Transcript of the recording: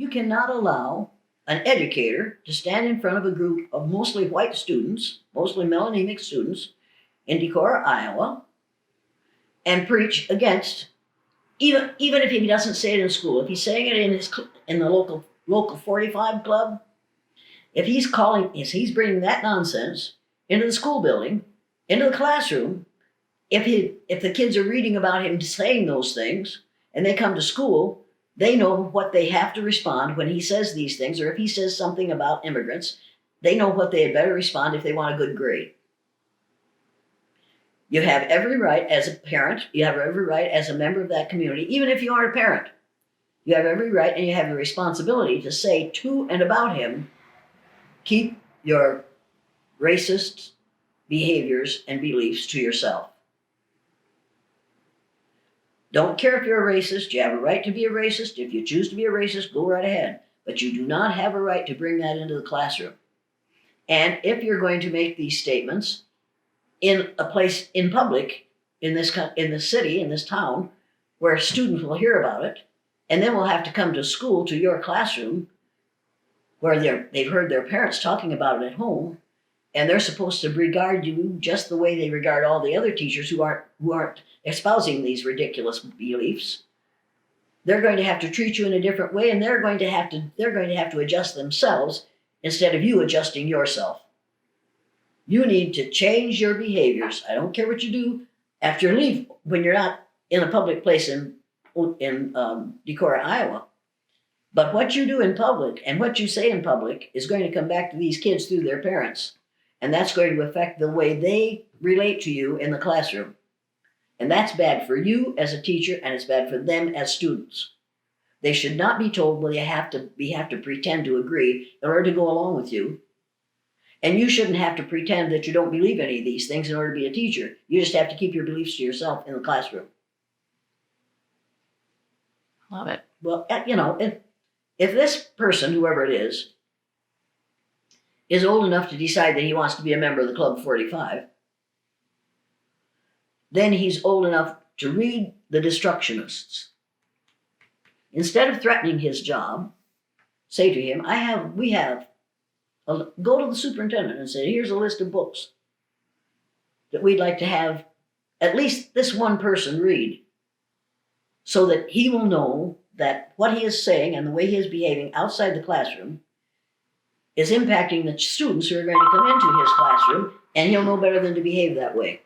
You cannot allow an educator to stand in front of a group of mostly white students, mostly melanemic students in Decorah, Iowa, and preach against, even if he doesn't say it in school, if he's saying it in the local 45 club, if he's bringing that nonsense into the school building, into the classroom, if the kids are reading about him saying those things and they come to school, they know what they have to respond when he says these things, or if he says something about immigrants, they know what they had better respond if they want a good grade. You have every right as a parent, you have every right as a member of that community, even if you aren't a parent. You have every right and you have a responsibility to say to and about him, keep your racist behaviors and beliefs to yourself. Don't care if you're a racist. You have a right to be a racist. If you choose to be a racist, go right ahead. But you do not have a right to bring that into the classroom. And if you're going to make these statements in a place in public, in this city, in this town, where students will hear about it, and then will have to come to school, to your classroom, where they've heard their parents talking about it at home, and they're supposed to regard you just the way they regard all the other teachers who aren't espousing these ridiculous beliefs. They're going to have to treat you in a different way, and they're going to have to adjust themselves instead of you adjusting yourself. You need to change your behaviors. I don't care what you do after you leave, when you're not in a public place in Decorah, Iowa. But what you do in public and what you say in public is going to come back to these kids through their parents. And that's going to affect the way they relate to you in the classroom. And that's bad for you as a teacher, and it's bad for them as students. They should not be told, well, you have to pretend to agree in order to go along with you. And you shouldn't have to pretend that you don't believe any of these things in order to be a teacher. You just have to keep your beliefs to yourself in the classroom. Love it. Well, if this person, whoever it is old enough to decide that he wants to be a member of the Club 45, then he's old enough to read The Destructionists. Instead of threatening his job, say to him, go to the superintendent and say, here's a list of books that we'd like to have at least this one person read, so that he will know that what he is saying and the way he is behaving outside the classroom is impacting the students who are going to come into his classroom, and he'll know better than to behave that way.